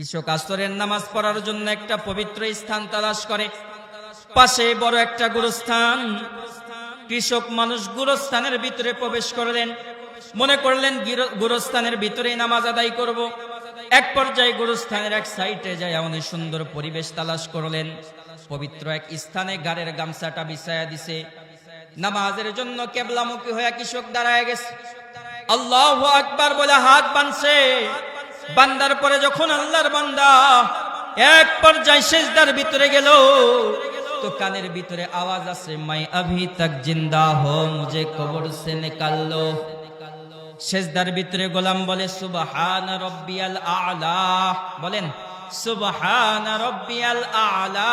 কৃষক আসরের নামাজ পড়ার জন্য একটা পবিত্র স্থান তালাশ করে। পাশে বড় একটা গোরস্থান। কৃষক মানুষ গোরস্থানের ভিতরে প্রবেশ করলেন, মনে করলেন গোরস্থানের ভিতরেই নামাজ আদায় করব। এক পর্যায়ে গোরস্থানের এক সাইডে যায় অনেক সুন্দর পরিবেশ তালাশ করলেন। পবিত্র এক স্থানে গাড়ের গামছাটা বিছায়া দিছে। নামাজের জন্য কেবলামুখী হয়ে কৃষক দাঁড়ায় গেছে। আল্লাহু আকবার বলে হাত বাঁধছে। বান্দার পরে যখন আল্লাহর বান্দা এক পর্যায়ে সিজদার ভিতরে গেল, তো কানের ভিতরে আওয়াজ আছে, মাই আভি তক জিন্দা হো মুঝে কবর সে নিকাল লো। সিজদার ভিতরে গোলাম বলে সুবহান রাব্বিয়াল আ'লা। বলেন সুবহান রাব্বিয়াল আ'লা।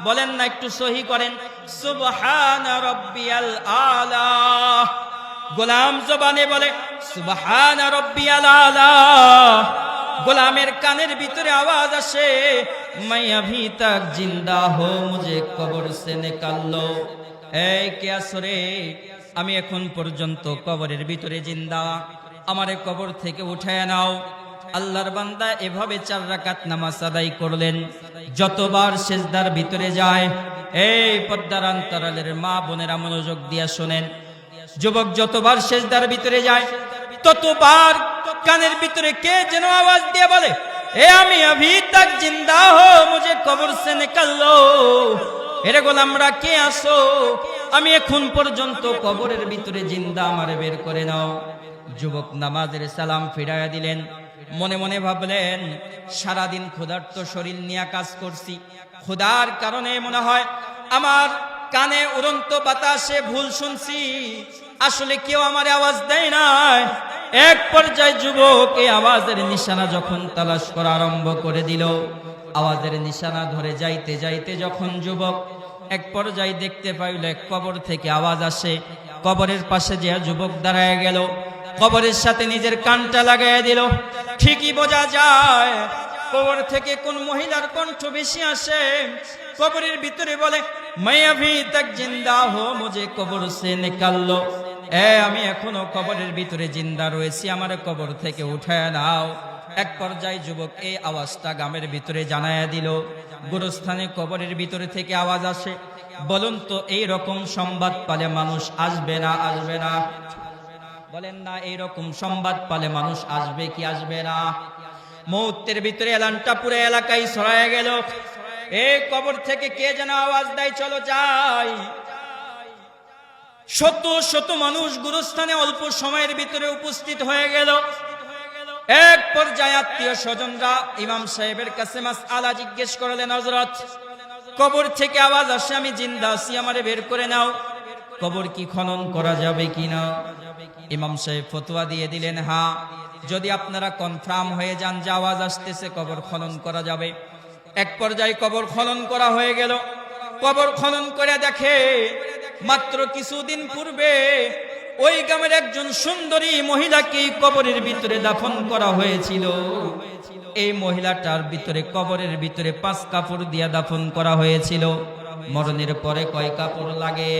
বলেন না, একটু সহি করেন, সুবহান রাব্বিয়াল আ'লা। গোলাম জবানে বলে সুবহান রাব্বিয়াল আ'লা। গোলামের কানের ভিতরে আওয়াজ আসে, मैं अभी तक जिंदा हो मुझे कब्र से निकाल लो। এই কে আসরে, আমি এখন পর্যন্ত কবরের ভিতরে জিন্দা, আমারে কবর থেকে উঠায় নাও। আল্লাহর বান্দা এভাবে 4 রাকাত নামাজ আদায় করলেন। যতবার সিজদার ভিতরে যায়, এই পর্দার অন্তরালের মা বোনেরা মনোযোগ দিয়া শোনেন, যুবক যতবার সিজদার ভিতরে যায়, ততবার কানের ভিতরে কে যেন আওয়াজ দিয়ে বলে, এ আমি अभी तक जिंदा हो मुझे कब्र से निकाल लो। এরে গোলামরা কে আসো, আমি এখন পর্যন্ত কবরের ভিতরে জিন্দা, আমারে বের করে নাও। যুবক নামাজের সালাম ফিরাইয়া দিলেন। মনে মনে ভাবলেন, সারাদিন ক্ষুধার্ত শরীর নিয়ে কাজ করছি, ক্ষুধার কারণে মনে হয় আমার কানে উড়ন্ত বাতাসে ভুল শুনছি, আসলে কেউ আমার আওয়াজ দেয় না। এক পর্যায়ে যুবক এই আওয়াজের নিশানা যখন তালাশ করা আরম্ভ করে দিল, আওয়াজের নিশানা ধরে যাইতে যাইতে যখন যুবক এক পর্যায়ে দেখতে পাইল এক কবর থেকে আওয়াজ আসে, কবরের পাশে যে যুবক দাঁড়ায় গেল, কবরের সাথে নিজের কানটা লাগাইয়া দিল। ঠিকই বোঝা যায় কবর থেকে কোন মহিলার কণ্ঠ বেশি আসে। কবরের ভিতরে বলে, मैं अभी तक जिंदा हो मुझे कब्र से निकाल लो। আমি এখনো কবরের ভিতরে জিন্দা রয়েছি, আমার কবর থেকে উঠায় নাও। এক পর্যায়ে যুবক এই আওয়াজটা গ্রামের ভিতরে জানায়া দিল। গোরস্থানে কবরের ভিতরে থেকে আওয়াজ আসে। বলুন তো, এই রকম সংবাদ পালে মানুষ আসবে না আসবে না? বলেন না, এই রকম সংবাদ পালে মানুষ আসবে কি আসবে না? মুহূর্তের ভিতরে এলানটা পুরো এলাকায় ছড়ায় গেল। এই কবর থেকে কে যেন আওয়াজ দেয়, চলো যাই। শত শত মানুষ গুরুস্থানে অল্প সময়ের ভিতরে উপস্থিত হয়ে গেল। এক পর্যায়ে আত্মীয় স্বজনরা ইমাম সাহেবের কাছে মাসআলা জিজ্ঞেস করলেন, হযরত কবর থেকে আওয়াজ আসে, আমি জিন্দা আছি, আমারে বের করে নাও, কবর কি খনন করা যাবে কিনা? ইমাম সাহেব ফতোয়া দিয়ে দিলেন, হ্যাঁ, যদি আপনারা কনফার্ম হয়ে যান যে আওয়াজ আসতেছে, কবর খনন করা যাবে। এক পর্যায়ে কবর খনন করা হয়ে গেল। কবর খনন করে দেখে মাত্র কিছুদিন পূর্বে ওই গ্রামের একজন সুন্দরী মহিলাকে কবরের ভিতরে দাফন করা হয়েছিল। এই মহিলাটার ভিতরে কবরের ভিতরে 5 কাপড় দিয়া দাফন করা হয়েছিল। মরণের পরে কয় কাপড় লাগে?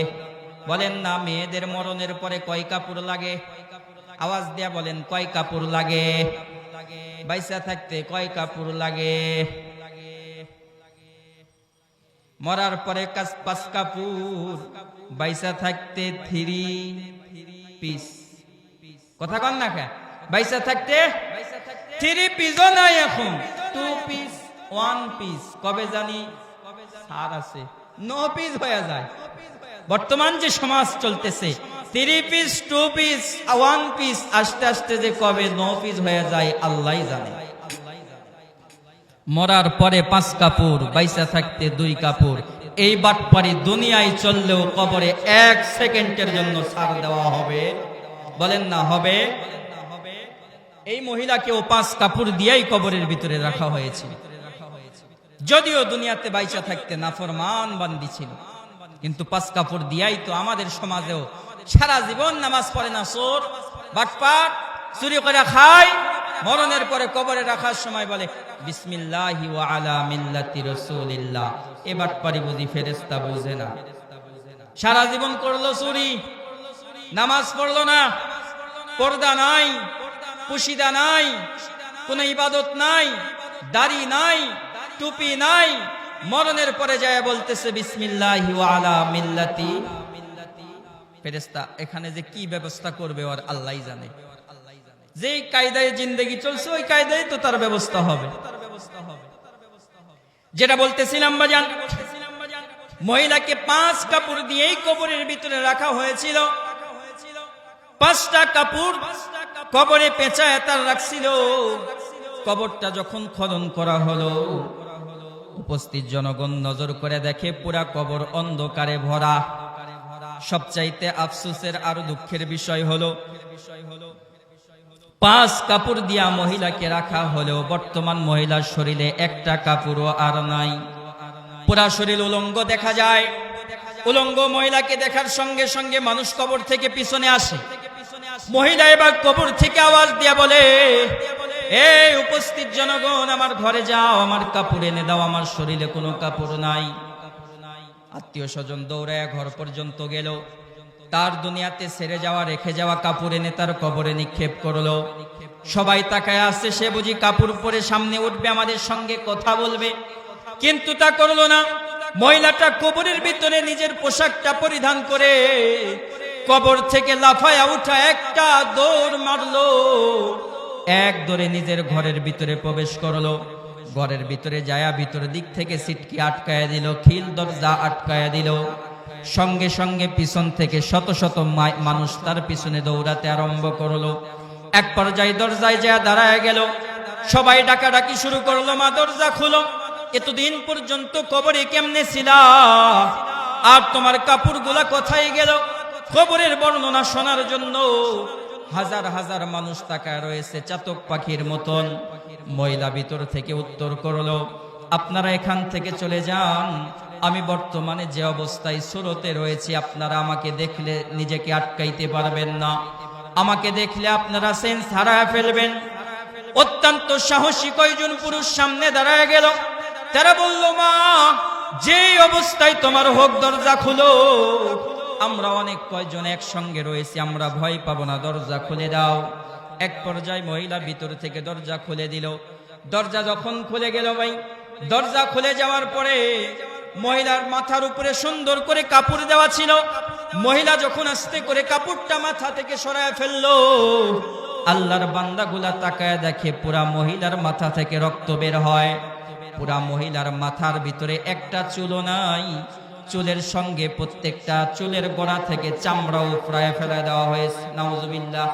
বলেন না, মেয়েদের মরণের পরে কয় কাপড় লাগে? আওয়াজ দিয়া বলেন, কয় কাপড় লাগে? বাইসা থাকতে কয় কাপড় লাগে? মরার পরে 5 কাপড়, বাইসা থাকতে 3 পিস। কথা কন না কে? বাইসা থাকতে 3 পিসও নাই, এখন 2 পিস 1 পিস। কবে জানি সার আছে 9 পিস হয়ে যায়। বর্তমান যে সমাজ চলতেছে, 3 পিস 2 পিস 1 পিস, আস্তে আস্তে যে কবে 9 পিস হয়ে যায় আল্লাহই জানে। মরার পরে 5 কাপড়, বাইসা থাকতে 2 কাপড়। এই বাটপারি দুনিয়ায় চললেও কবরে 1 সেকেন্ডের জন্য ছাড় দেওয়া হবে? বলেন না, হবে? এই মহিলাকেও 5 কাপড় দিয়েই কবরের ভিতরে রাখা হয়েছিল। যদিও দুনিয়াতে বাইসা থাকতে নাফরমান বান্দি ছিল, কিন্তু 5 কাপড় দিয়াই তো আমাদের সমাজেও সারা জীবন নামাজ পড়ে না, চোর বাটপার, চুরি করে খায়, মরণের পরে কবরে রাখার সময় বলে বিসমিল্লাহি ওয়া আলা মিল্লাতি রাসূলিল্লাহ। এ বাটপারি বুঝি ফেরেশতা বুঝে না? সারা জীবন করলো চুরি, নামাজ পড়লো না, পর্দা নাই, পুশিদা নাই, কোনো ইবাদত নাই, দাড়ি নাই, টুপি নাই, মরণের পরে যায় বলতেছে বিসমিল্লাহি ওয়া আলা মিল্লাতি। ফেরেশতা এখানে যে কি ব্যবস্থা করবে আর আল্লাহই জানে। যেই কায়দায় জিন্দেগি চলছে ওই কায়দায় তো তার ব্যবস্থা হবে। যেটা বলতেছিলাম বাজান, মহিলাকে 5 কাপড় দিয়েই কবরের ভিতরে রাখা হয়েছিল। 5টা কাপড় কবরে পেঁচায় তার রাখছিল। কবরটা যখন খনন করা হলো, উপস্থিত জনগণ নজর করে দেখে পুরা কবর অন্ধকারে ভরা। সবচাইতে আফসোসের আর দুঃখের বিষয় হলো 5 কাপড় দিয়া মহিলাকে রাখা হলেও বর্তমান মহিলার শরীরে একটা কাপড়ও আর নাই। পুরা শরীর উলঙ্গ দেখা যায়। উলঙ্গ মহিলাকে দেখার সঙ্গে সঙ্গে মানুষ কবর থেকে পিছনে আসে। মহিলা এবার কবর থেকে আওয়াজ দিয়া বলে, এই উপস্থিত জনগণ, আমার ঘরে যাও, আমার কাপড় এনে দাও, আমার শরীরে কোনো কাপড় নাই। আত্মীয় স্বজন দৌড়ায় ঘর পর্যন্ত গেল। তার দুনিয়াতে ছেড়ে যাওয়া রেখে যাওয়া কাপড় এনে তার কবরে নিক্ষেপ করলো। সবাই তাকায় আসছে, সে বুঝি কাপড় পরে সামনে উঠবে, আমাদের সঙ্গে কথা বলবে, কিন্তু তা করলো না। মহিলাটা কবরের ভিতরে নিজের পোশাকটা পরিধান করে কবর থেকে লাফায়া উঠা একটা দৌড় মারলো। এক দৌড়ে নিজের ঘরের ভিতরে প্রবেশ করলো। ঘরের ভিতরে যায়া ভিতরের দিক থেকে সিটকি আটকায়া দিল, খিল দরজা আটকায়া দিল। সঙ্গে সঙ্গে পিছন থেকে শত শত মানুষ তার পিছনে দৌড়াতে আরম্ভ করলো। এক পর্যায়ে দরজায় যা দাঁড়ায় গেল। সবাই ডাকাডাকি শুরু করলো, মা দরজা খুলো, এতদিন পর্যন্ত কবরে কেমনে ছিলা, আর তোমার কাপড়গুলা কোথায় গেল? কবরের বর্ণনা শোনার জন্য হাজার হাজার মানুষ তাকায় রয়েছে চাতক পাখির মতন। মহিলা ভিতর থেকে উত্তর করলো, আপনারা এখান থেকে চলে যান, আমি বর্তমানে যে অবস্থায় সুরতে রয়েছি, আপনারা আমাকে দেখলে নিজেকে আটকাইতে পারবেন না, আমাকে দেখলে আপনারা সেন্স হারায় ফেলবেন। অত্যন্ত সাহসী কয়জন পুরুষ সামনে দাঁড়ায় গেল। তারা বলল, মা, যে অবস্থায় তোমার হোক, দরজা খুলো, আমরা অনেক কয়জন একসঙ্গে রয়েছি, আমরা ভয় পাবো না, দরজা খুলে দাও। এক পর্যায়ে মহিলা ভিতর থেকে দরজা খুলে দিল। দরজা যখন খুলে গেল, ভাই, দরজা খুলে যাওয়ার পরে মহিলার মাথার উপরে সুন্দর করে কাপড় দেওয়া ছিল। মহিলা যখন আস্তে করে কাপড়টা মাথা থেকে সরায় ফেললো, আল্লাহর বান্দাগুলা তাকায় দেখে পুরা মহিলার মাথা থেকে রক্ত বের হয়। পুরা মহিলার মাথার ভিতরে একটা চুলও নাই। চুলের সঙ্গে প্রত্যেকটা চুলের গোড়া থেকে চামড়াও প্রায় ফেলে দেওয়া হয়েছে। নাউজুবিল্লাহ।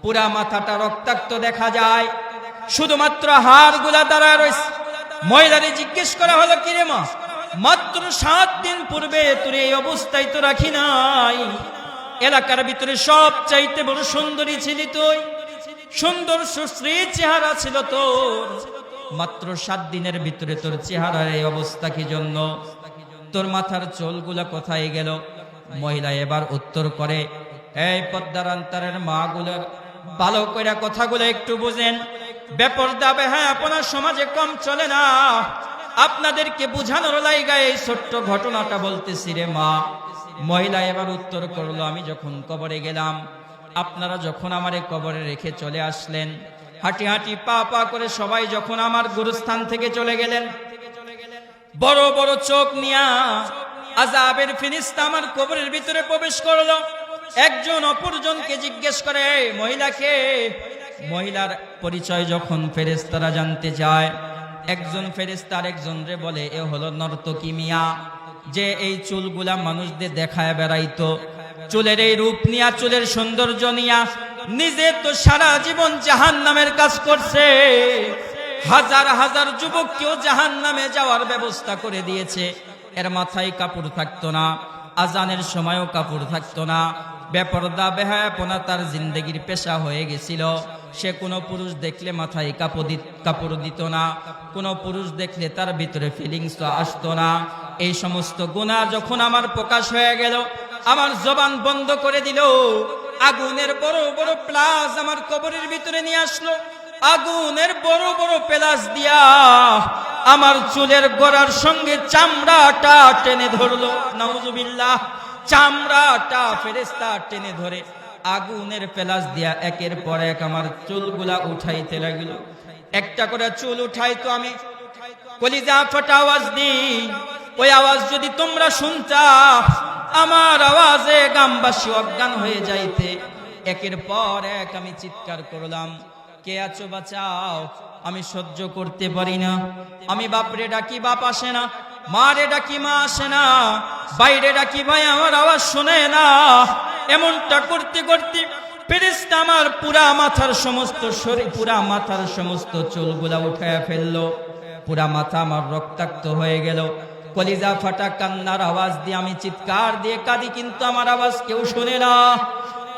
পুরা মাথাটা রক্তাক্ত দেখা যায়, শুধুমাত্র হাড়গুলা দাঁড়ায় রয়েছে। মহিলারে জিজ্ঞেস করা হলো, কিরে মা, মাত্র 7 দিন পূর্বে তোর এই অবস্থায় তো রাখি নাই। এলাকার ভিতরে সব চাইতে বড় সুন্দরী ছিলি তুই, সুন্দর সুশ্রী চেহারা ছিল তোর, মাত্র 7 দিনের ভিতরে তোর চেহারার এই অবস্থা কি জন্য? তোর মাথার চুলগুলা কোথায় গেল? মহিলা এবার উত্তর করে, এই পদ্মার অন্তরের মা গুলো, ভালো করে কথাগুলো একটু বুঝেন। বেপরদা বেহায়া আপনার সমাজে কম চলে না। আপনাদেরকে বুঝানোর লাইগায় এই ছোট্ট ঘটনাটা বলতেছি রে মা। মহিলা এবার উত্তর করলো, আমি যখন কবরে গেলাম, আপনারা যখন আমারে কবরে রেখে চলে আসলেন, হাঁটি হাঁটি পা পা করে সবাই যখন আমার গুরুস্থান থেকে চলে গেলেন, বড় বড় চোখ নিয়া আযাবের ফেরেশতা আমার কবরের ভিতরে প্রবেশ করলো। একজন অপরজনকে জিজ্ঞেস করে, মহিলাকে। মহিলার পরিচয় যখন ফেরেশতারা জানতে চায়, একজন ফেরেশতা আরেকজন রে বলে, এ হলো নর্তকী মিয়া, যে এই চুলগুলা মানুষদের দেখায় বেড়াইতো। চুলের এই রূপ নিয়া, চুলের সৌন্দর্য নিয়া নিজে তো সারা জীবন জাহান্নামের কাজ করছে, হাজার হাজার যুবককেও জাহান্নামে যাওয়ার ব্যবস্থা করে দিয়েছে। এর মাথায় কাপড় থাকতো না, আজানের সময়ও কাপড় থাকতো না, বেপরদা বেহায়াপনা তার জিন্দেগির পেশা হয়ে গেছিল। সে কোনো পুরুষ দেখলে মাথায় কাপড় দিত না, কোনো পুরুষ দেখলে তার ভিতরে ফিলিংস আসতো না। এই সমস্ত গুনাহ যখন আমার প্রকাশ হয়ে গেল, আমার জবান বন্ধ করে দিল। আগুনের বড় বড় প্লাস আমার কবরের ভিতরে নিয়ে আসলো। আগুনের বড় বড় প্লাস দিয়া আমার চুলের গোড়ার সঙ্গে চামড়াটা টেনে ধরলো। নাউজুবিল্লাহ। চামড়াটা ফেরেশতা টেনে ধরে আগুনের প্লাস দিয়া একের পর এক আমার চুলগুলা উঠাইতে লাগলো। একটা করে চুল উঠাইতো, আমি কলিজা ফাটা আওয়াজ দিই। ওই আওয়াজ যদি তোমরা শুনতা, আমার আওয়াজে গ্রামবাসী অজ্ঞান হয়ে যাইতে। একের পর এক আমি চিৎকার করলাম, কে আছো বাঁচাও, আমি সহ্য করতে পারি না। আমি বাপরে ডাকি, বাপ আসে না। মা রে ডাকি, মা আসে না। বাইরে ডাকি, ভাই আমার আওয়াজ শুনে না। এমনটা করতে করতে ফেরেশতা আমার পুরা মাথার সমস্ত শরীর, পুরা মাথার সমস্ত চুলগুলা উঠায়া ফেললো। পুরা মাথা আমার রক্তাক্ত হয়ে গেল। কলিজা ফাটা কান্নার আওয়াজ দিয়ে আমি চিৎকার দিয়ে কাঁদি, কিন্তু আমার আওয়াজ কেউ শোনে না।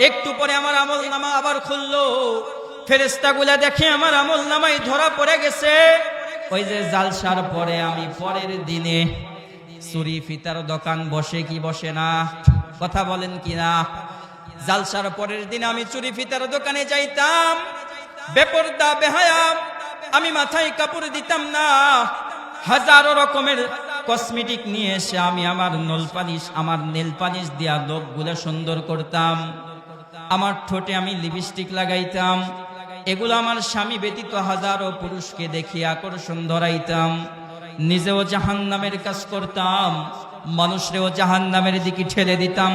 একটু পরে আমার আমলনামা আবার খুললো। ফেরেশতাগুলা দেখে আমার আমলনামায় ধরা পড়ে গেছে। ওই যে জালসার পরে আমি পরের দিনে চুরি ফিতার দোকান বসে কি বসে না, কথা বলেন কি না? জালসার পরের দিন আমি চুরি ফিতার দোকানে যাইতাম, বেপরদা বেহায়া, আমি মাথায় কাপড় দিতাম না। হাজারো রকমের কসমেটিক নিয়ে এসে আমি আমার নেল পালিশ দিয়া লোকগুলো সুন্দর করতাম। আমার ঠোঁটে আমি লিপস্টিক লাগাইতাম। এগুলো আমার স্বামী ব্যতীত হাজারো পুরুষকে দেখি আকর্ষণ ধরাইতাম। নিজেও জাহান্নামের কাজ করতাম, মানুষরেও জাহান্নামের দিকে ঠেলে দিতাম।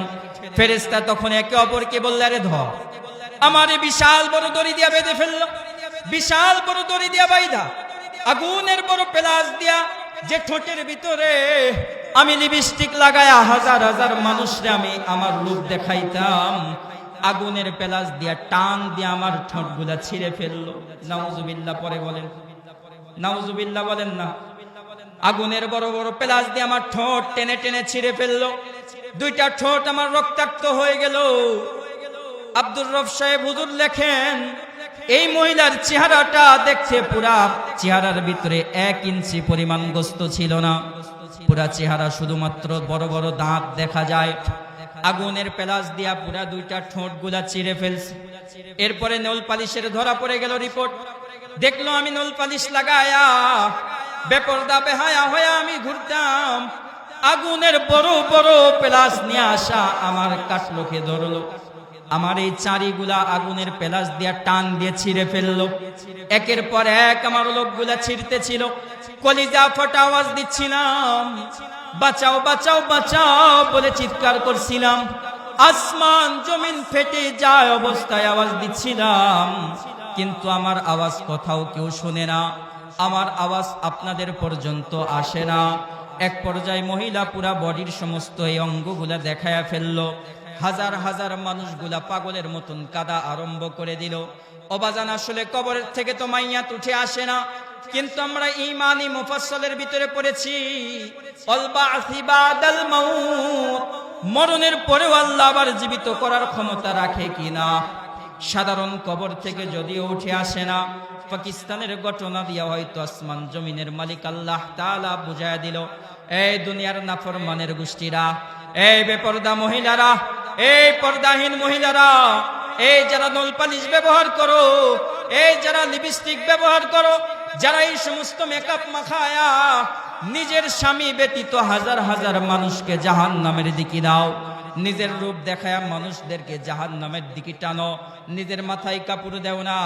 ফেরেশতা তখন একে অপরকে বললে, আরে ধর। আমারে বিশাল বড় দড়ি দিয়া বেঁধে ফেললো, বিশাল বড় দড়ি দিয়া বাইধা আগুনের বড় পেলাস দিয়া, যে ঠোঁটের ভিতরে আমি লিপস্টিক লাগায়া হাজার হাজার মানুষরে আমি আমার রূপ দেখাইতাম, আগুনের পেলাস দিয়া টান দিয়া আমার ঠোঁটগুলা ছিঁড়ে ফেললো। নাউজুবিল্লাহ পরে বলেন, নাউজুবিল্লাহ বলেন না। আগুনের বড় বড় পেলাস দিয়ে আমার ঠোঁট টেনে টেনে ছিঁড়ে ফেললো। দুইটা ঠোঁট আমার রক্তাক্ত হয়ে গেল। আব্দুর রব সাহেব হুজুর লেখেন, এই মহিলার চেহারাটা দেখছে, পুরা চেহারার ভিতরে 1 ইঞ্চি পরিমাণ গোস্ত ছিল না। পুরা চেহারা শুধুমাত্র বড় বড় দাঁত দেখা যায়। আগুনের পেলাস দিয়া পুরা দুইটা ঠোঁট গুলা চিরে ফেলছে। এরপরে নল পালিশের ধরা পড়ে গেল রিপোর্ট। দেখলো আমি নল পালিশ লাগায়া বেপরদা বেহায়া হয়ে আমি ঘুরতাম। আগুনের বড় বড় পেলাস নিয়ে আসা আমার কাটলোকে ধরলো। আমার এই চারিগুলা আগুনের পেলাস দিয়া টান দিয়ে ছিঁড়ে ফেললো। একের পর এক আমার লোকগুলা ছিঁড়তেছিল। কলিজা ফাটা আওয়াজ দিচ্ছিলাম, বাঁচাও বাঁচাও বাঁচাও বলে চিৎকার করছিলাম। আসমান জমিন ফেটে যায় অবস্থায় আওয়াজ দিচ্ছিলাম, কিন্তু আমার আওয়াজ কোথাও কেউ শোনে না। আমার আওয়াজ আপনাদের পর্যন্ত আসে না। এক পর্যায়ে মহিলা পুরা বডির সমস্ত এই অঙ্গগুলা দেখায়া ফেললো। হাজার হাজার মানুষগুলা পাগলের মতন কাদা আরম্ভ করে দিল। অবাজান, আসলে কবরের থেকে তো মাইয়াত উঠে আসে না, কিন্তু আমরা ইমানি মুফাসসালের ভিতরে পড়েছি আল বা'সি বাদাল মাউত, মরণের পরেও আল্লাহ আবার জীবিত করার ক্ষমতা রাখে কিনা। সাধারণ কবর থেকে যদিও উঠে আসে না, পাকিস্তানের ঘটনা দিয়া হয়তো আসমান জমিনের মালিক আল্লাহ তাআলা বুঝায়া দিল, এই দুনিয়ার নাফরমানের গোষ্ঠীরা, এই বেপরদা মহিলারা, এই পর্দাহীন মহিলারা, এই যারা নল পালিশ ব্যবহার করো, এই যারা লিপস্টিক ব্যবহার করো, যারা এই সমস্ত মেকআপ মাখায়া নিজের স্বামী ব্যতীত হাজার হাজার মানুষকে জাহান্নামের দিকে দাও, নিজের রূপ দেখায়া মানুষদেরকে জাহান্নামের দিকে টানো, নিজের মাথায় কাপড় দেও না,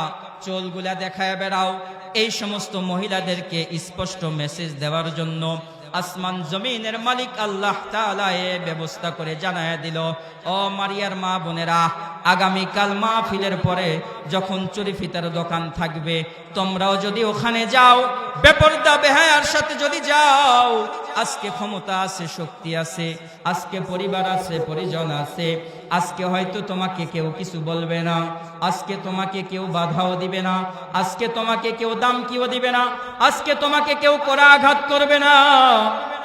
চুলগুলা দেখায়া বেড়াও, এই সমস্ত মহিলাদেরকে স্পষ্ট মেসেজ দেওয়ার জন্য আসমান জমিনের মালিক আল্লাহ তাআলা এই ব্যবস্থা করে জানায়া দিল, ও মারিয়ার মা বোনেরা, আগামীকাল মাহফিলের পরে যখন চুরি ফিতার দোকান থাকবে, তোমরাও যদি ওখানে যাও, বেপরদা বেহায়ার সাথে যদি যাও, আজকে ক্ষমতা আছে, শক্তি আছে, আজকে পরিবার আছে, পরিজন আছে, আজকে হয়তো তোমাকে কেউ কিছু বলবে না, আজকে তোমাকে কেউ বাধাও দিবে না, আজকে তোমাকে কেউ দামকিও দিবে না, আজকে তোমাকে কেউ কড়া আঘাত করবে না।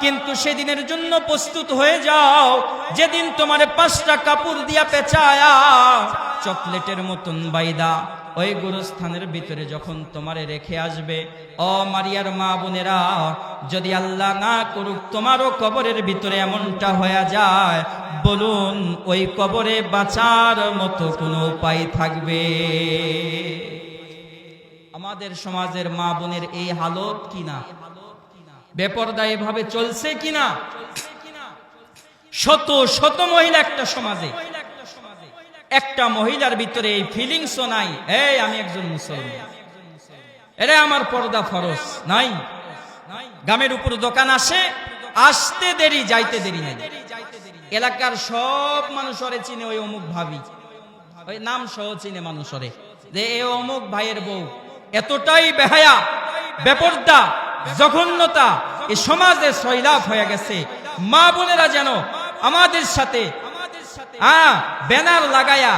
কিন্তু সেদিনের জন্য প্রস্তুত হয়ে যাও, যেদিন তোমারে 5টা কাপড় দিয়া পেঁচায়া চকলেটের মতন বাইদা ওই গোরস্থানের ভিতরে যখন তোমারে রেখে আসবে, ও মারিয়ার মা বোনেরা, যদি আল্লাহ না করুক তোমারও কবরের ভিতরে এমনটা হয়ে যায়, বলুন ওই কবরে বাঁচার মতো কোনো উপায় থাকবে? আমাদের সমাজের মা বোনের এই হালত কিনা, বেপরদা এভাবে চলছে কিনা? শত শত মহিলা একটা সমাজে, একটা মহিলার ভিতরে এই ফিলিংসও নাই, এই আমি একজন মুসলমান, এরে আমার পর্দা ফরজ নাই। গ্রামের উপর দোকান আসতে দেরি যাইতে দেরি নাই। এলাকার সব মানুষরে চিনে ওই অমুক ভাবি, ওই নাম সহ চিনে মানুষরে যে এ অমুক ভাইয়ের বউ। এতটাই বেহায়া, বেপরদা, জঘন্যতা এই সমাজে সয়লাভ হয়ে গেছে। মা বোনেরা যেন আমাদের সাথে ব্যানার লাগায়া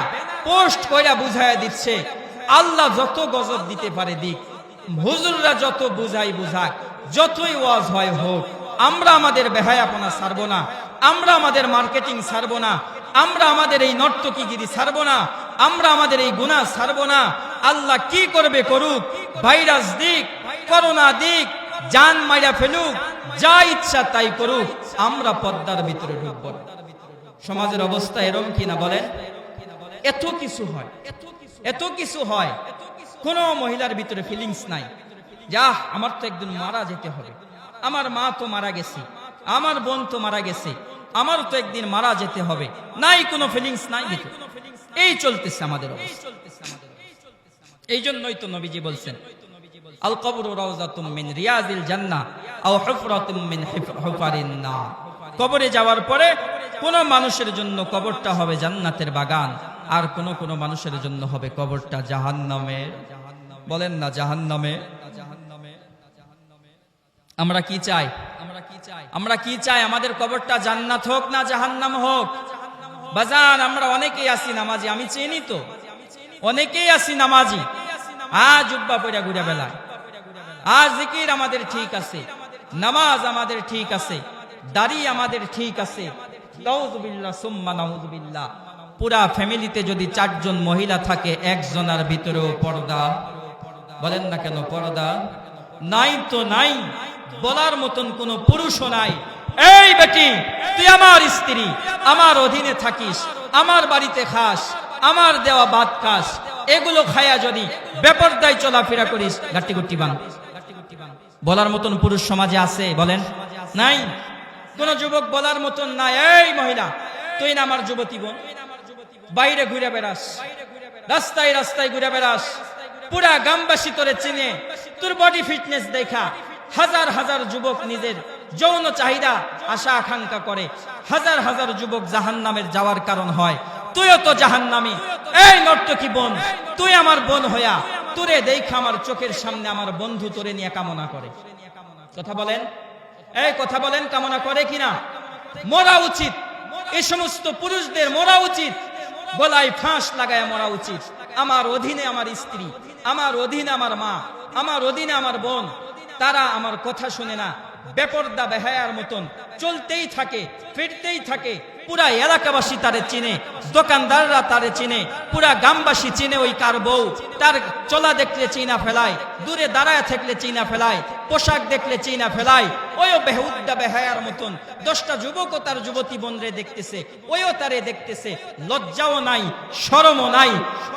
পোস্ট কইরা বুঝাইয়া দিচ্ছে, আল্লাহ যত গজব দিতে পারে দিক, হুজুররা যত বুঝাই বুঝাক, যতই ওয়াজ হয় হোক, আমরা আমাদের বেহায়াপনা ছাড়বো না, আমরা আমাদের মার্কেটিং ছাড়বো না, আমরা আমাদের এই নর্তকীগিরি ছাড়বো না, আমরা আমাদের এই গুনাহ ছাড়বো না। আল্লাহ কি করবে করুক, ভাইরাস দিক, করোনা দিক, জান মাইরা ফেলুক, যা ইচ্ছা তাই করুক, আমরা পর্দার ভিতরে ঢুকবো না। সমাজের অবস্থা এরকম কিনা বলেন? এত কিছু হয়, এত কিছু হয়, কোন মহিলার ভিতরে ফিলিংস নাই। যা আমার তো একদিন মারা যেতে হবে, আমার মা তো মারা গেছে, আমার বোন তো মারা গেছে, আমার তো একদিন মারা যেতে হবে, নাই কোনো ফিলিংস নাই ভিতরে। এই চলতেছে আমাদের অবস্থা। এই জন্যই তো নবীজি বলছেন, আল কবরু রাউযাতুম মিন রিয়াজিল জান্নাহ আও হুফরাতুম মিন হুফারিন নার। কবরে যাওয়ার পরে কোন মানুষের জন্য কবরটা হবে জান্নাতের বাগান, আর কোন মানুষের জন্য হবে কবরটা জাহান্নামের। বলেন না জাহান্নামে। আমরা কি চাই? আমরা কি চাই? আমাদের কবরটা জান্নাত হোক না জাহান্নাম হোক? বাজান, আমরা অনেকেই আছি নামাজি, আমি চিনি তো, অনেকেই আছি নামাজি, আজ জুব্বা পয়রা ঘুরে বেলায়, আজ জিকির আমাদের ঠিক আছে, নামাজ আমাদের ঠিক আছে, দাড়ি আমাদের ঠিক আছে, নাউযুবিল্লাহ সুম্মা নাউযুবিল্লাহ। পুরা ফ্যামিলিতে যদি 4 জন মহিলা থাকে, একজনের ভিতরেও পর্দা, বলেন না কেন পর্দা নাই? তো নাই, বলার মতন কোন পুরুষও নাই। এই বেটি, তুই আমার স্ত্রী, আমার অধীনে থাকিস, আমার বাড়িতে খাস, আমার দেওয়া ভাত খাস, এগুলো খায়া যদি বেপরদায় চলাফেরা করিস, গাট্টি গুট্টি বান, বলার মতন পুরুষ সমাজে আছে? বলেন নাই। কোন যুবক বলার মতন নাই, এই মহিলা তুই না আমার যুবতী বোন, বাইরে ঘুরে বেড়াস, রাস্তায় রাস্তায় ঘুরে বেড়াস, পুরা গ্রামবাসী তোরে চিনে, তোর বডি ফিটনেস দেখা হাজার হাজার যুবক নিজের যৌন চাহিদা আশা আকাঙ্ক্ষা করে, হাজার হাজার যুবক জাহান্নামের যাওয়ার কারণ হয়। তুইও তো জাহান্নামী। এই নর্তকী বোন, তুই আমার বোন হইয়া তোরে দেখা আমার চোখের সামনে আমার বন্ধু তোরে নিয়ে কামনা করে। কথা বলেন, এই কথা বলেন, কামনা করে কিনা? মরা উচিত, এই সমস্ত পুরুষদের মরা উচিত, গলায় ফাঁস লাগায় মরা উচিত। আমার অধীনে আমার স্ত্রী, আমার অধীনে আমার মা, আমার অধীনে আমার বোন, তারা আমার কথা শুনে না, বেপরদা বেহায়ার মতন চলতেই থাকে, ফিরতেই থাকে। পুরা এলাকাবাসী তারে চিনে, দোকানদাররা তারে চিনে, পুরা গ্রামবাসী চিনে ওই কার বউ। তার চলা দেখলে চিনা ফেলায়, দূরে দাঁড়ায় থাকলে চিনা ফেলায়, পোশাক দেখলে চিনা ফেলায়। ওইও বেহুদ্দা বেহায়ার মতন 10টা যুবকও তার যুবতী বোনরে দেখতেছে, ওইও তারে দেখতেছে। লজ্জাও নাই, শরমও নাই।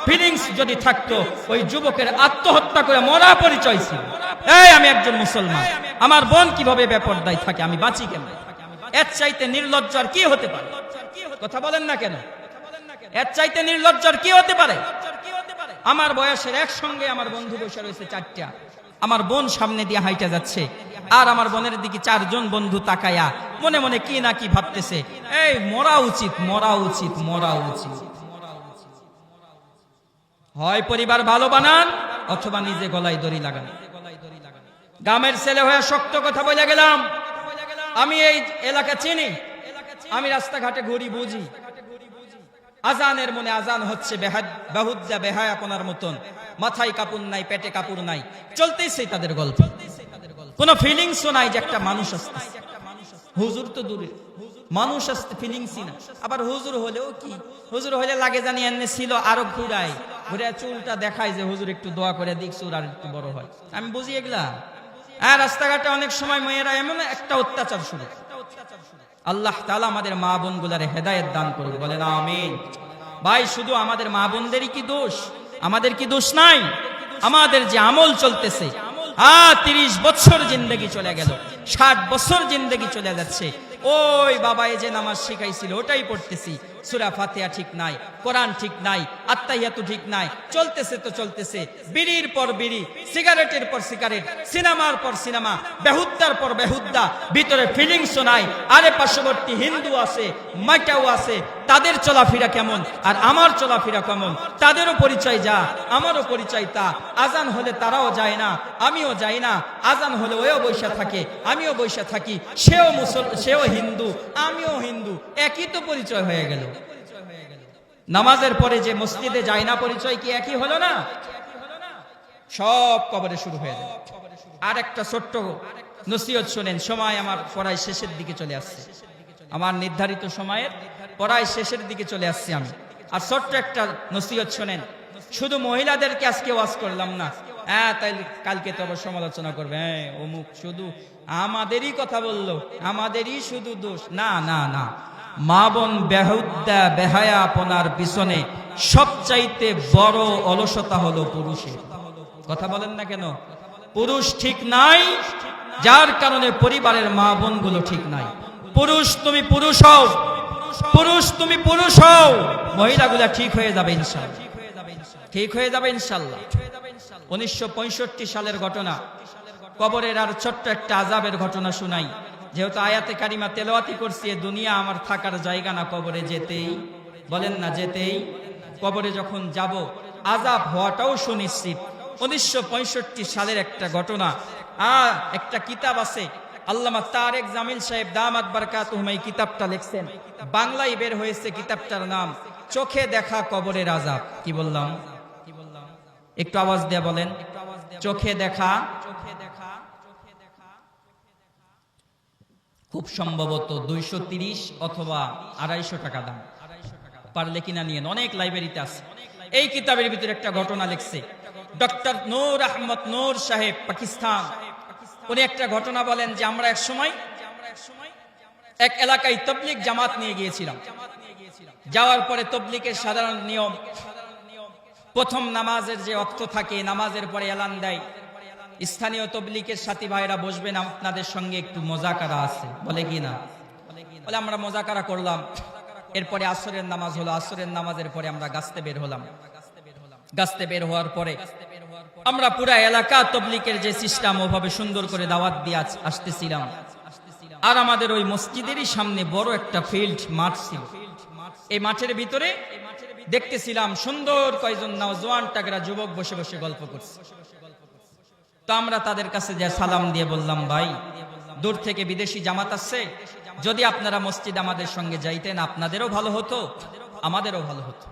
ফিলিংস যদি থাকতো, ওই যুবকের আত্মহত্যা করে মরা পরিচয় ছিল। এই আমি একজন মুসলমান, আমার বোন কিভাবে বেপরদায় থাকে, আমি বাঁচি কেমন? এর চাইতে নির্লজ্জ আর কি হতে পারে? কথা বলেন না কেন? এর চাইতে নির্লজ্জ আর কি হতে পারে? আমার বয়সের একসঙ্গে আমার বন্ধু বসে রয়েছে 4টা, আমার বোন সামনে দিয়ে হাইটা যাচ্ছে, আর আমার বোনের দিকে 4 জন বন্ধু তাকায়া মনে মনে কি না কি ভাবতেছে। এই মরা উচিত, মরা উচিত, মরা উচিত। হয় পরিবার ভালো বানান, অথবা নিজে গলায় দড়ি লাগান। গ্রামের ছেলে হয়ে শক্ত কথা বলে গেলাম। আমি এই এলাকা চিনি, আমি রাস্তাঘাটে ঘুরি, বুঝি। আজানের মনে আজান হচ্ছে, বেহুদ্দা বেহায়াপনার মতন, মাথায় কাপড় নাই, পেটে কাপড় নাই, চলতেছে তাদের গল্প। কোন ফিলিংসও নাই যে একটা মানুষ আসতে। হুজুর তো দূরে, মানুষ আসতে ফিলিংসই না। আবার হুজুর হলেও কি, হুজুর হলে লাগে জানি এনে ছিল আরো ঘুরায়, ঘুরে চুলটা দেখায় যে হুজুর একটু দোয়া করে দিক, চুল আর একটু বড় হয়। আমি বুঝি এগুলা। আর রাস্তাঘাটে অনেক সময় মেয়েরা এমন একটা অত্যাচার শুরু। আল্লাহ তাআলা আমাদের মা বোন গুলারে হেদায়েত দান করুক, বলেন আমিন। ভাই, শুধু আমাদের মা বোনদেরই কি দোষ? আমাদের কি দোষ নাই? আমাদের যে আমল চলতেছে, 30 বছর জিন্দেগি চলে গেল, 60 বছর জিন্দেগি চলে যাচ্ছে। ওই বাবা যে নামাজ শিখাইছিল ওটাই পড়তেছি, সূরা ফাতিহা ঠিক নাই, কোরআন ঠিক নাই, আত্তাহিয়াতু ঠিক নাই, চলতেছে তো চলতেছে, বিড়ির পর বিড়ি, সিগারেটের পর সিগারেট, সিনেমার পর সিনেমা, বেহুদ্দার পর বেহুদ্দা, ভিতরে ফিলিংসও নাই। আরে পার্শ্ববর্তী হিন্দু আছে, মাইটাও আছে, তাদের চলাফেরা কেমন আর আমার চলাফেরা কেমন, তাদেরও পরিচয় যা, আমারও পরিচয় তা। আজান হলে তারাও যায় না, আমিও যাই না, আজান হলে ওও বৈশা থাকে, আমিও বৈশা থাকি, সেও হিন্দু, আমিও হিন্দু, একই তো পরিচয় হয়ে গেল। নামাজের পরে যে মসজিদে যায় না, পরিচয় কি একই হলো না? সব কবরে শুরু হয়ে যাবে। আর একটা ছোট্ট নসিহত শোনেন, সময় আমার পড়ায় শেষের দিকে চলে আসছে, আমার নির্ধারিত সময়ের পড়ায় শেষের দিকে চলে আসছি আমি। আর ছোট্ট একটা নসিহত শোনেন, শুধু মহিলাদেরকে আজকে ওয়াজ করলাম না, হ্যাঁ তাই কালকে তো আবার সমালোচনা করবে, হ্যাঁ অমুক শুধু আমাদেরই কথা বললো, আমাদেরই শুধু দোষ। না না না, মা বোন বেহুদ্দা বেহায়া আপনার পিছনে সবচাইতে বড় অলসতা হলো পুরুষের। কথা বলেন না কেন? পুরুষ ঠিক নাই, যার কারণে পরিবারের মা বোন গুলো ঠিক নাই। পুরুষ তুমি পুরুষ হও, পুরুষ তুমি পুরুষ হও, মহিলাগুলা ঠিক হয়ে যাবে ইনশাআল্লাহ, ঠিক হয়ে যাবে ইনশাআল্লাহ। 1965 সালের ঘটনা, কবরের আর ছোট্ট একটা আযাবের ঘটনা শুনাই। যেহেতু আয়াতে কারিমা তেলাওয়াতি করছি, দুনিয়া আমার থাকার জায়গা না, কবরে যেতেই, বলেন না যেতেই, কবরে যখন যাব আযাব হওয়াটাও সুনিশ্চিত। 1965 সালের একটা ঘটনা। একটা কিতাব আছে, আল্লামা তারেক জামিল সাহেব দামাত বারকাতুহুম এই কিতাবটা লিখছেন, বাংলায় বের হয়েছে। কিতাবটার নাম চোখে দেখা কবরের আযাব। কি বললাম? একটু আওয়াজ দিয়ে বলেন, চোখে দেখা। খুব সম্ভবত 230 অথবা 250 টাকা দাম, পারলে কিনা নিয়েন, অনেক লাইব্রেরিতে আছে। এই কিতাবের ভিতরে একটা ঘটনা লিখছে ডক্টর নূর আহমদ নূর সাহেব, পাকিস্তান। উনি একটা ঘটনা বলেন যে আমরা এক সময় এক এলাকায় তবলিগ জামাত নিয়ে গিয়েছিলাম। যাওয়ার পরে তবলিগের সাধারণ নিয়ম, প্রথম নামাজের যে ওয়াক্ত থাকে, নামাজের পরে এলান দেয়, স্থানীয় তবলিগের সাথী ভাইরা বসবেন, আপনাদের সঙ্গে একটু মোজাকারা আছে, বলে কি না? বলে আমরা মোজাকারা করলাম। এরপরে আসরের নামাজ হলো, আসরের নামাজের পরে আমরা গাছতে বের হলাম। গাছতে বের হওয়ার পরে আমরা পুরা এলাকা তবলিগের যে সিস্টেম, ওভাবে সুন্দর করে দাওয়াত দিয়ে আসতেছিলাম। আর আমাদের ওই মসজিদেরই সামনে বড় একটা ফিল্ড মাঠ ছিল। এই মাঠের ভিতরে দেখতেছিলাম সুন্দর কয়েকজন নওজোয়ান টাগরা যুবক বসে বসে গল্প করছে। তো আমরা তাদের কাছে যে সালাম দিয়ে বললাম, ভাই দূর থেকে বিদেশি জামাত আসছে, যদি আপনারা মসজিদ আমাদের সঙ্গে যাইতেন আপনাদেরও ভালো হতো, আমাদেরও ভালো হতো।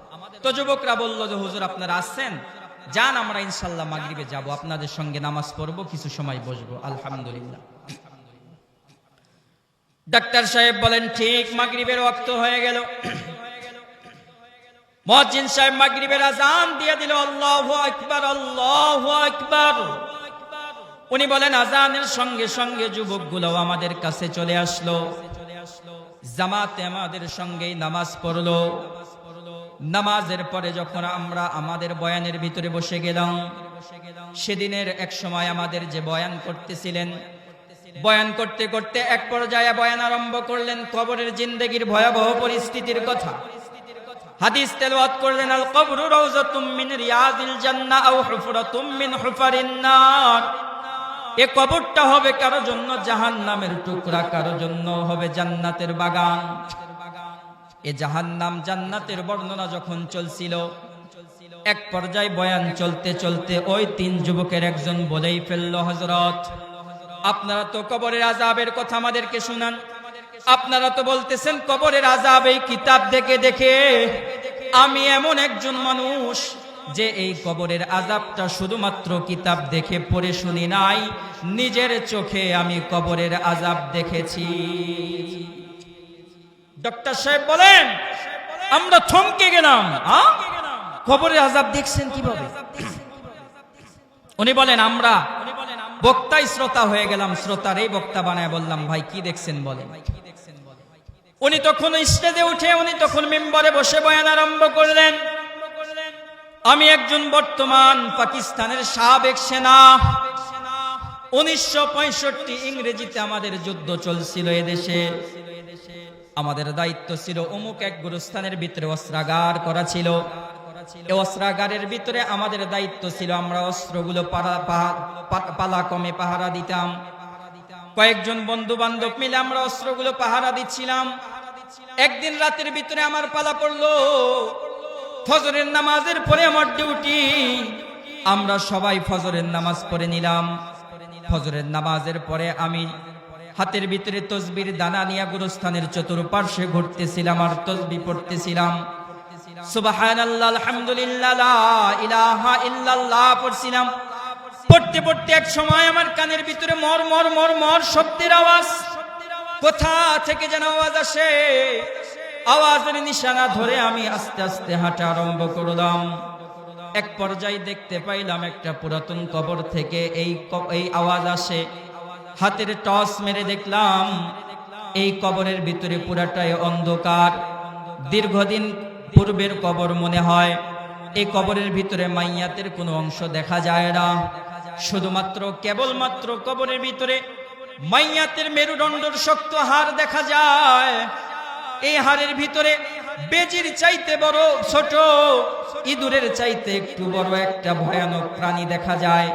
তো যুবকরা বলল যে হুজুর আপনারা আসছেন, যান আমরা ইনশাল্লাহ মাগরিবে যাব, আপনাদের সঙ্গে নামাজ পড়বো, কিছু সময় বসবো। আলহামদুলিল্লাহ। ডাক্তার সাহেব বলেন ঠিক মাগরিবের ওয়াক্ত হয়ে গেল। মুয়াজ্জিন সাহেব মাগরিবের আযান দিয়ে দিল, আল্লাহু আকবার, আল্লাহু আকবার। উনি বলেন আযানের সঙ্গে সঙ্গে যুবকগুলো আমাদের কাছে চলে আসলো, জামাতে আমাদের সঙ্গেই নামাজ পড়লো। নামাজের পরে যখন আমরা আমাদের বয়ানের ভিতরে বসে গেলাম, সেদিনের এক সময় আমাদের যে বয়ান করতেছিলেন, বয়ান করতে করতে এক পর্যায়ে বয়ান আরম্ভ করলেন কবরের জিন্দেগির ভয়াবহ পরিস্থিতির কথা। হাদিস তেলাওয়াত করলেন, আল কবরু রাউযাতুম মিন রিয়াদিল জান্নাহ আও হুফরাতুম মিন হুফারিন নার। এ কবরটা হবে কারো জন্য জাহান্নামের টুকরা, কারো জন্য হবে জান্নাতের বাগান। এ জাহান্নাম জান্নাতের বর্ণনা যখন চলছিল, এক পর্যায়ে বয়ান চলতে চলতে ওই 3 যুবকের একজন বলেই ফেলল, হযরত আপনারা তো কবরের আযাবের কথা আমাদেরকে শুনান, আপনারা তো বলতেছেন কবরের আযাব এই কিতাব দেখে দেখে। আমি এমন একজন মানুষ যে এই কবরের আযাবটা শুধুমাত্র কিতাব দেখে পড়ে শুনি নাই, নিজের চোখে আমি কবরের আযাব দেখেছি। ডক্টর সাহেব বলেন আমরা থমকে গেলাম, কবরের আযাব দেখছেন কিভাবে? উনি বলেন আমরা বক্তাই শ্রোতা হয়ে গেলাম, শ্রোতারই বক্তা বানায় বললাম, ভাই কি দেখছেন বলেন। উনি তখন স্টেজে উঠে, উনি তখন মিম্বরে বসে বয়ান আরম্ভ করলেন, আমি একজন বর্তমান পাকিস্তানের সাবেক সেনা, 1965 ইংরেজিতে আমাদের যুদ্ধ চলছিল এদেশে। আমাদের দায়িত্ব ছিল অমুক এক গুরুস্থানের ভিতরে অস্ত্রাগার করা ছিল। এই অস্ত্রাগারের ভিতরে আমাদের দায়িত্ব ছিল আমরা অস্ত্রগুলো পালাক্রমে পাহারা দিতাম। কয়েকজন বন্ধু বান্ধব মিলে আমরা অস্ত্রগুলো পাহারা দিচ্ছিলাম। একদিন রাতের ভিতরে আমার পালা পড়লো, ফজরের নামাজের পরে আমার ডিউটি। আমরা সবাই ফজরের নামাজ পড়ে নিলাম। ফজরের নামাজের পরে আমি হাতের ভিতরে তসবির দানা নিয়ে গুরুস্থানের চতুর্পার্শ্বে ঘুরতেছিলাম আর তসবিহ পড়তেছিলাম। সুবহানাল্লাহ, আলহামদুলিল্লাহ, লা ইলাহা ইল্লাল্লাহ পড়ছিলাম। পড়তে পড়তে এক সময় আমার কানের ভিতরে মর মর মর মর শব্দের আওয়াজ। কোথা থেকে যেন আওয়াজ আসে। আওয়াজের নিশানা ধরে আমি আস্তে আস্তে হাঁটা আরম্ভ করলাম। এক পর্যায়ে দেখতে পাইলাম একটা পুরাতন কবর থেকে এই আওয়াজ আসে। হাতের টর্চ মেরে দেখলাম এই কবরের ভিতরে পুরাটাই অন্ধকার। দীর্ঘদিন পূর্বের কবর মনে হয়। এই কবরের ভিতরে মাইয়াতের কোনো অংশ দেখা যায় না, শুধুমাত্র কেবলমাত্র কবরের ভিতরে মাইয়াতের মেরুদণ্ডর শক্ত হাড় দেখা যায়। এই হাড়ের ভিতরে বেজির চাইতে বড় ছোট, ইঁদুরের চাইতে একটু বড় একটা ভয়ানক প্রাণী দেখা যায়।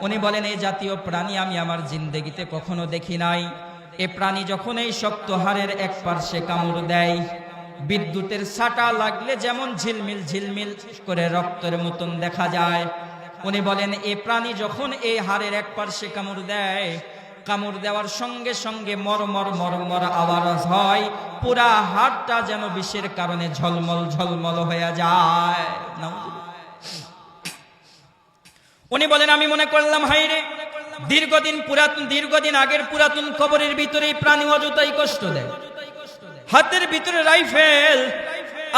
উনি বলেন এই জাতীয় প্রাণী আমি আমার জিন্দেগিতে কখনো দেখি নাই। এ প্রাণী যখন এই শক্ত হাড়ের এক পার্শ্বে কামড় দেয়, বিদ্যুতের ছাটা লাগলে যেমন ঝিলমিল ঝিলমিল করে রক্তের মতন দেখা যায়। উনি বলেন এই প্রাণী যখন এই হাড়ের এক পার্শ্বে কামড় দেয়, কামড় দেওয়ার সঙ্গে সঙ্গে মরমর মরমর আওয়াজ হয়। পুরা হাড়টা যেন বিষের কারণে ঝলমল ঝলমল হয়ে যায়। উনি বলেন আমি মনে করলাম হাইরে, দীর্ঘদিন আগের পুরাতন কবরের ভিতরে প্রাণী অযথাই কষ্ট দেয়। হাতের ভিতরে রাইফেল,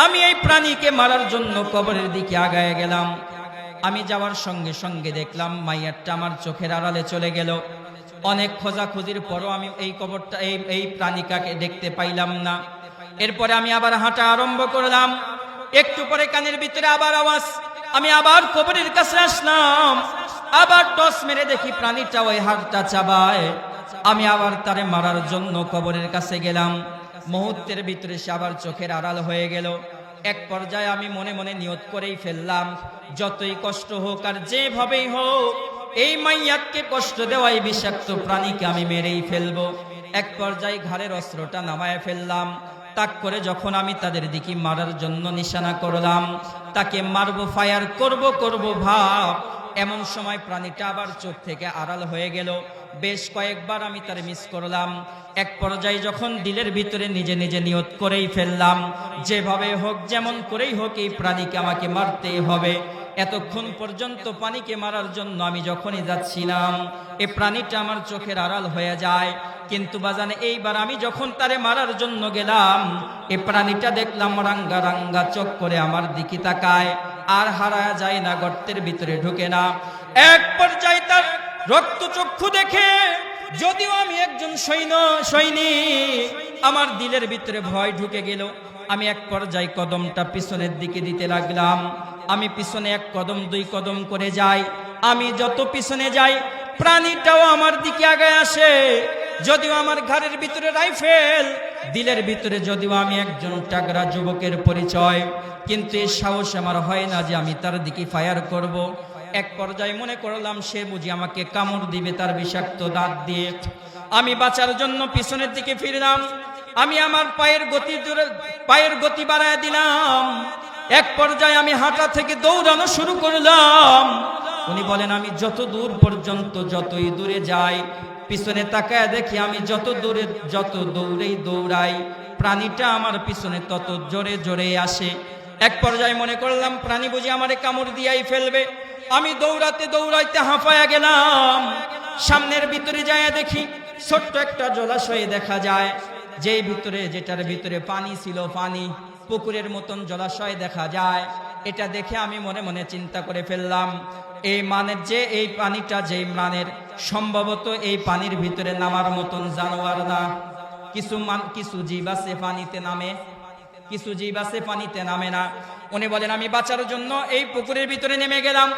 আমি এই প্রাণীকে মারার জন্য কবরের দিকে আগায় গেলাম। আমি যাওয়ার সঙ্গে সঙ্গে দেখলাম মাইয়ারটা আমার চোখের আড়ালে চলে গেল। অনেক খোঁজাখুঁজির পরও আমি এই কবরটা এই প্রাণীটাকে দেখতে পাইলাম না। এরপরে আমি আবার হাঁটা আরম্ভ করলাম। একটু পরে কানের ভিতরে আবার আওয়াজ। আমি আবার কবরের কাছে আসলাম। আবার টস মেরে দেখি প্রাণীটা ওই হাড়টা চাবায়। আমি আবার তারে মারার জন্য কবরের কাছে গেলাম। মুহূর্তের ভিতরে সে আবার চোখের আড়াল হয়ে গেল। এক পর্যায়ে আমি মনে মনে নিয়ত করেই ফেললাম, যতই কষ্ট হোক আর যেভাবেই হোক এই মাইয়াতকে কষ্ট দেওয়াই বিষাক্ত প্রাণীকে আমি মেরেই ফেলবো। এক পর্যায়ে ঘাড়ের অস্ত্রটা নামায় ফেললাম। তাক করে যখন আমি তাদের দিকে মারার জন্য নিশানা করলাম, তাকে মারবো, ফায়ার করব ভাব, এমন সময় প্রাণীটা আবার চোখ থেকে আড়াল হয়ে গেল। বেশ কয়েকবার আমি তার মিস করলাম। এক পর্যায়ে যখন দিলের ভিতরে নিজে নিজে নিয়ত করেই ফেললাম, যেভাবে হোক যেমন করেই হোক এই প্রাণীকে আমাকে মারতেই হবে। এতক্ষণ পর্যন্ত প্রাণীকে মারার জন্য আমি যখনই যাচ্ছিলাম, এই প্রাণীটা আমার চোখের আড়াল হয়ে যায়। কিন্তু বাজানে এইবার আমি যখন তারে মারার জন্য গেলাম, এই প্রাণীটা দেখলাম রাঙ্গা রাঙ্গা চোখ করে আমার দিকে তাকায়, আর হারায় যায় না, গর্তের ভিতরে ঢুকে না। এক পর্যায়ে তার রক্তচক্ষু দেখে, যদিও আমি একজন সৈনিক, আমার দিলের ভিতরে ভয় ঢুকে গেল। আমি এক পর্যায়ে কদমটা পিছনের দিকে দিতে লাগলাম। আমি পিছনে এক কদম দুই কদম করে যাই। আমি যত পিছনে যাই প্রাণীটাও আমার দিকে আগায় আসে। যদিও আমার ঘাড়ের ভিতরে রাইফেল, দিলের ভিতরে যদিও আমি একজন টাগরা যুবকের পরিচয়, কিন্তু এই সাহস আমার হয় না যে আমি তার দিকে ফায়ার করব। এক পর্যায়ে মনে করলাম সে বুঝি আমাকে কামড় দিবে তার বিষাক্ত দাঁত দিয়ে। আমি বাঁচার জন্য পিছনের দিকে ফিরলাম। আমি আমার পায়ের গতি বাড়ায় দিলাম। এক পর্যায়ে আমি হাঁটা থেকে দৌড়ানো শুরু করলাম। উনি বলেন আমি যত দূর পর্যন্ত যতই দূরে যাই, পিছনে তাকায় দেখি আমি যত দৌড়াই প্রাণীটা আমার পিছনে তত জোরে জোরে আসে। এক পর্যায়ে মনে করলাম প্রাণী বুঝি আমারে কামড় দিয়াই ফেলবে। আমি দৌড়াতে দৌড়াইতে হাঁপায়া গেলাম। সামনের ভিতরে যায় দেখি ছোট্ট একটা জলাশয় দেখা যায়, যেটার ভিতরে পানি ছিল, পানি পুকুরের মতন জলাশয় দেখা যায়। এটা দেখে আমি মনে মনে চিন্তা করে ফেললাম, এই পানিটা যেই মানের, সম্ভবত এই পানির ভিতরে নামার মতন জানোয়ার না। কিছু জীব আছে পানিতে নামে, কিছু জীব আছে পানিতে নামে না। উনি বলেন আমি বাঁচার জন্য এই পুকুরের ভিতরে নেমে গেলাম।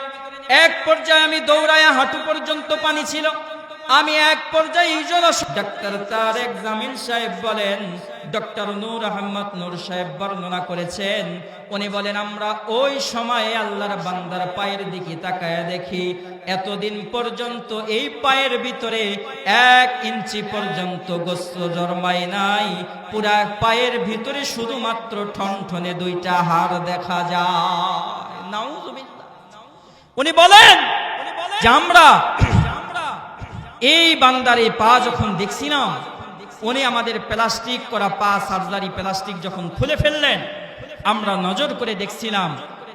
এক পর্যায়ে আমি দৌড়ায়া, হাঁটু পর্যন্ত পানি ছিল, আমি এক পর্যায়ে ডাক্তার তারেক জামিল সাহেব বলেন, ডক্টর নূর আহমদ নূর সাহেব বর্ণনা করেছেন, উনি বলেন আমরা ওই সময়ে আল্লাহর বান্দার পায়ের দিকে তাকায়া দেখি এতদিন পর্যন্ত এই পায়ের ভিতরে 1 ইঞ্চি পর্যন্ত গোস্ত জন্মায় নাই, পুরা পায়ের ভিতরে শুধুমাত্র ঠনঠনে 2টা হাড় দেখা যায়। নাউজুবিল্লাহ। উনি বলেন যে আমরা এই বান্দার এই পা যখন দেখছি না, উনি আমাদের প্লাস্টিক করা পা সার্জারি প্লাস্টিক যখন খুলে ফেললেন, আমরা নজর করে দেখছিলাম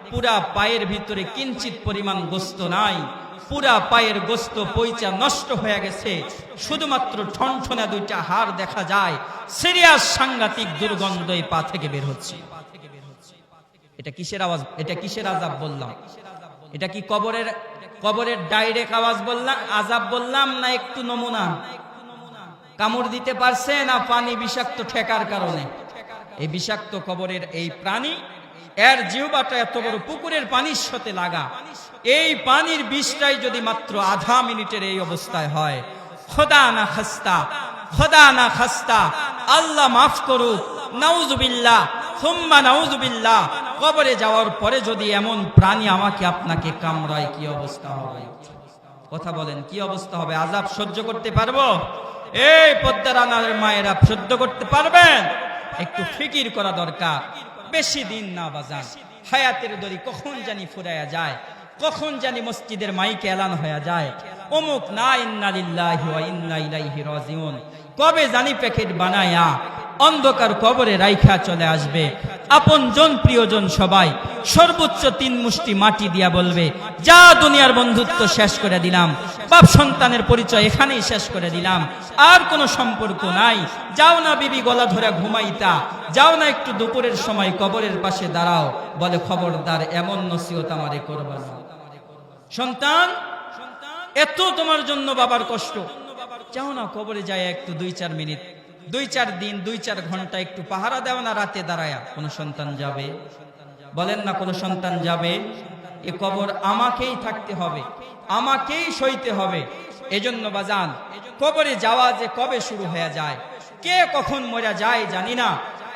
পুরা পায়ের ভিতরে কিঞ্চিত পরিমাণ গোস্ত নাই, পুরা পায়ের গোস্ত পয়চা নষ্ট হয়ে গেছে, শুধুমাত্র ঠনঠনে 2টা হাড় দেখা যায়। সিরিয়াস সাংঘাতিক দুর্গন্ধ এই পা থেকে বের হচ্ছে। এটা কিসের আওয়াজ? এটা কিসের আযাব বললাম? এটা কি কবরের ডাইরেক্ট আওয়াজ বললাম, আযাব বললাম, না একটু নমুনা? কামড় দিতে পারছে না পানি বিষাক্ত ঠেকার কারণে? এই বিষাক্ত কবরের এই প্রাণী, এর জিহ্বাটা এত বড় পুকুরের পানির সাথে লাগা, এই পানির বিষটাই যদি মাত্র আধা মিনিটের এই অবস্থায় হয়, খোদা না খাস্তা, খোদা না খাস্তা, আল্লাহ মাফ করুক, নাউজুবিল্লাহ সুম্মা নাউজুবিল্লাহ, কবরে যাওয়ার পরে যদি এমন প্রাণী আমাকে আপনাকে কামড়ায়, কি অবস্থা হবে? কথা বলেন, কি অবস্থা হবে? আযাব সহ্য করতে পারবো? এই পদ্মার আনার মায়েরা সহ্য করতে পারবেন? একটু ফিকির করা দরকার। বেশি দিন না বাজান, হায়াতের দড়ি কখন জানি ফুরাইয়া যায়, কখন জানি মসজিদের মাইকে এলান হয়ে যায়, অমুক না ইন্না লিল্লাহি ওয়া ইন্না ইলাইহি রাজিউন, কবে জানি প্যাকেট বানায়া অন্ধকার কবরে রাইখা চলে আসবে। আপনজন প্রিয়জন সবাই সর্বোচ্চ 3 মুষ্টি মাটি দিয়া বলবে, যা দুনিয়ার বন্ধুত্ব শেষ করে দিলাম, বাপ সন্তানের পরিচয় এখানেই শেষ করে দিলাম, আর কোনো সম্পর্ক নাই, যাও না বিবি গলা ধরে ঘুমাইতা, যাও না একটু দুপুরের সময় কবরের পাশে দাঁড়াও। বলে খবরদার, এমন নসিহত আমারে করবা না। সন্তান, এত তোমার জন্য বাবার কষ্ট, যাও না কবরে যায় একটু 2-4 মিনিট, 2-4 দিন, 2-4 ঘন্টা একটু পাহারা দেও না রাতে দাঁড়ায়া। কোন সন্তান যাবে? বলেন না কোন সন্তান যাবে? এ কবর আমাকেই থাকতে হবে, আমাকেই সইতে হবে। এজন্য বাজান, কবরে যাওয়া যে কবে শুরু হয়ে যায়, কে কখন মরে যায় জানি না।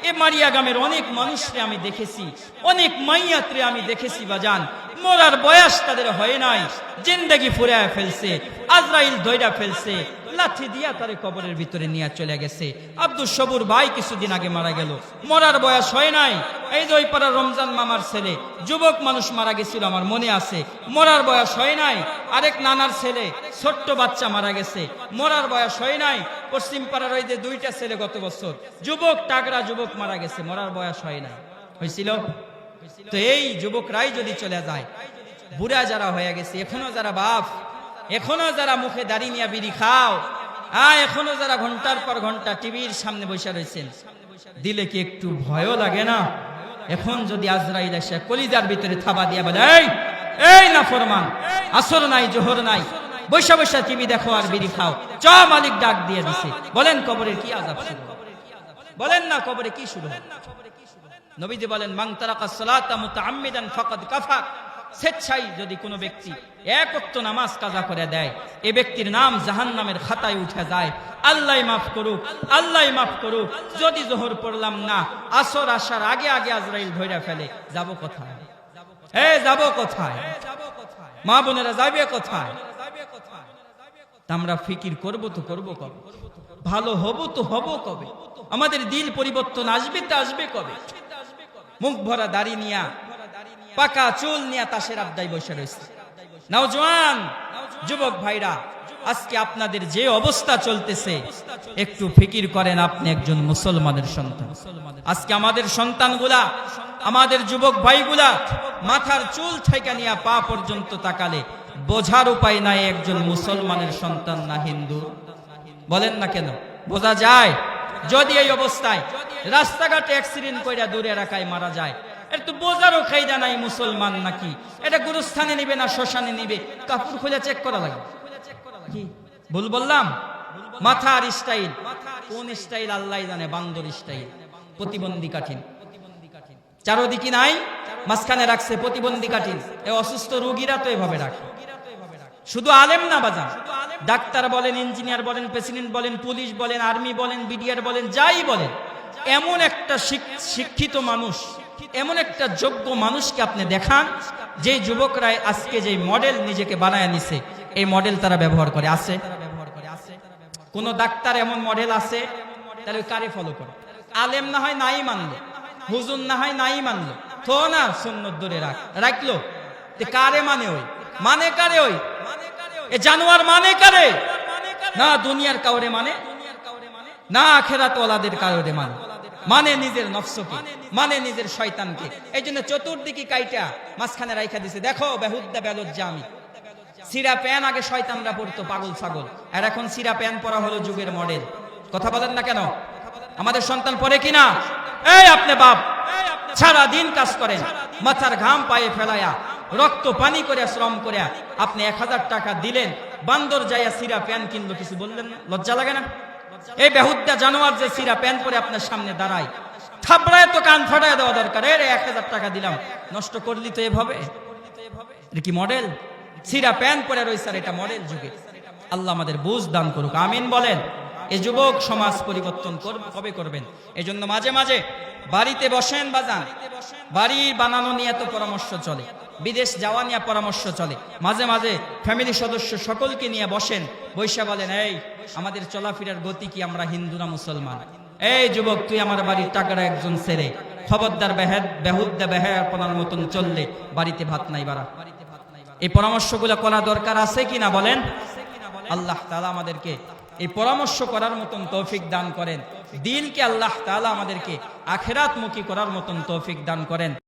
এ মারিয়া গ্রামের অনেক মানুষরে আমি দেখেছি, অনেক মাইয়াত্রে আমি দেখেছি বাজান, মরার বয়স তাদের হয় নাই, জিন্দেগি ফুরায় ফেলছে, আজরাইল ধইরা ফেলছে, লাঠি দিয়া তারে কবরের ভিতরে নিয়ে চলে গেছে। আব্দুল সবুর ভাই কিছুদিন আগে মারা গেল, মরার বয়স হয় নাই। এই যে ওই পাড়ার রমজান মামার ছেলে, যুবক মানুষ মারা গেছিল, আমার মনে আছে, মরার বয়স হয় নাই। আরেক নানার ছেলে, ছোট্ট বাচ্চা মারা গেছে, মরার বয়স হয় নাই। পশ্চিম পাড়ার ওই যে 2টা ছেলে গত বছর যুবক, টাগরা যুবক মারা গেছে, মরার বয়স হয় নাই। হয়েছিল তো? এই যুবকরাই যদি চলে যায়, বুড়া যারা হয়ে গেছে, এখনো যারা বাপ, এখনো যারা মুখে দাড়ি নিয়ে বিড়ি খাও, এখনো যারা ঘন্টার পর ঘন্টা টিভির সামনে বসে রয়েছেন, দিলে কি একটু ভয়ও লাগে না? এখন যদি আজরাইল এসে কলিজার ভিতরে থাবা দিয়া বলে, এই না ফরমান, আসর নাই জোহর নাই, বৈশা বৈশা টিভি দেখো আর বিড়ি খাও, চ মালিক ডাক দিয়ে দিছে, বলেন কবরের কি আযাব শুরু? বলেন না কবরে কি শুরু? নবীজি বলেন, মান তারাকা সালাতা মুতাআম্মিদান ফাকাদ কাফার, স্বেচ্ছায় যদি কোনো ব্যক্তি 1 ওয়াক্ত নামাজ কাজা করে দেয়, এ ব্যক্তির নাম জাহান্নামের খাতায় উঠে যায়। আল্লাহ মাফ করুক, আল্লাহ মাফ করুক। যদি জোহর পড়লাম না, আসর আসার আগে আগে আজরাইল ধইরা ফেলে, যাব কোথায়? যাব কোথায়? মা বোনেরা যাবে কোথায়? আমরা ফিকির করব তো করব কবে? ভালো হব তো হব কবে? আমাদের দিল পরিবর্তন আসবে তো আসবে কবে? মুখ ভরা দাড়ি নিয়া, পাকা চুল নিয়া তাসের আড্ডায় বসে রয়েছে। নওজওয়ান যুবক ভাইরা, আজকে আপনাদের যে অবস্থা চলতেছে, একটু ফিকির করেন, আপনি একজন মুসলমানের সন্তান। আজকে আমাদের সন্তানগুলা, আমাদের যুবক ভাইগুলা মাথার চুল থেকে নিয়ে পা পর্যন্ত তাকালে বোঝার উপায় নাই একজন মুসলমানের সন্তান না হিন্দু। বলেন না কেন? বোঝা যায়। যদি এই অবস্থায় রাস্তাঘাটে অ্যাক্সিডেন্ট কইরা দূরে রাখায় মারা যায়, এর তো বোঝারও খাইদা নাই মুসলমান নাকি। এটা গুরুস্থানে নিবে না শ্মশানে নিবে, কাপড় খোঁজা চেক করা লাগে। কি ভুল বললাম? মাথার স্টাইল, কোন স্টাইল আল্লাহ জানে, বান্দর স্টাইল, প্রতিবন্ধী কাঠিন, চারোদিকে নাই, মাঝখানে রাখছে প্রতিবন্ধী কাঠিন। এ অসুস্থ রোগীরা তো এভাবে রাখে। শুধু আলেম না বাজান, ডাক্তার বলেন, ইঞ্জিনিয়ার বলেন, প্রেসিডেন্ট বলেন, পুলিশ বলেন, আর্মি বলেন, বিডিআর বলেন, যাই বলেন, এমন একটা শিক্ষিত মানুষ, এমন একটা যোগ্য মানুষকে আপনি দেখান যে যুবকরা আজকে যে মডেল নিজেকে বানায় নিছে, এই মডেল তারা ব্যবহার করে। আছে কোন ডাক্তার এমন মডেল আছে? তাহলে ওই কারে ফলো করে? আলেম না হয় নাই মানলো, হুজুর না হয় নাই মানলো, তো না সুন্নত দূরে রাখলো, কারে মানে? ওই মানে কারে? ওই এ জানোয়ার মানে কারে? না দুনিয়ার কাউরে মানে, না আখেরাত ওয়ালাদের কাউরে মানে, মানে নিজের নফসকে, মানে নিজের শয়তানকে। এই জন্য চতুর্দিকে কাইটা মাঝখানে রাইখা দিছে। দেখো বেহুদ্দা বেলজ্জা আমি। সিরা প্যান আগে শয়তানরা পড়তো, পাগল ছাগল, আর এখন সিরা প্যান পরা হলো যুগের মডেল। কথা বলেন না কেন? আমাদের সন্তান পড়ে কিনা? এই আপনি বাপ সারা দিন কাজ করেন, মাথার ঘাম পায়ে ফেলায়া, রক্ত পানি করে শ্রম করে আপনি 1000 টাকা দিলেন, বান্দর যাইয়া সিরা প্যান কিনলো, কিছু বললেন না? লজ্জা লাগে না? এই বেহুদ্দা জানোয়ার যে সিরা প্যান পরে আপনার সামনে দাঁড়ায়, থাবড়ায় তো কান ফাটায় দেওয়া দরকার। এর 1000 টাকা দিলাম, নষ্ট করলি তো এভাবে? এটা কি মডেল? সিরা প্যান পরে রয়েছে, এটা মডেল যুগে। আল্লাহ আমাদের বুঝ দান করুক, আমিন বলেন। এই যুবক সমাজ পরিবর্তন কবে করবেন? এই জন্য মাঝে মাঝে বাড়িতে বসেন বাজান, বাড়ি বানানো নিয়ে তো পরামর্শ চলে, বিদেশ যাওয়া নিয়ে পরামর্শ চলে, মাঝে মাঝে ফ্যামিলি সদস্য সকলকে নিয়ে বসেন, বৈশা বলেন, এই আমাদের চলাফেরার গতি কি? আমরা হিন্দু না মুসলমান? এই যুবক, তুই আমার বাড়ির টাকারা একজন ছেড়ে, খবরদার বেহুদ্দা বেহায়াপনার মতন চললে বাড়িতে ভাত নাই বাড়া। এই পরামর্শগুলো করা দরকার আছে কিনা বলেন? আল্লাহ তাআলা আমাদেরকে এই পরামর্শ করার মতন তৌফিক দান করেন। দিনকে আল্লাহ তাআলা আমাদেরকে আখিরাতমুখী করার মতন তৌফিক দান করেন।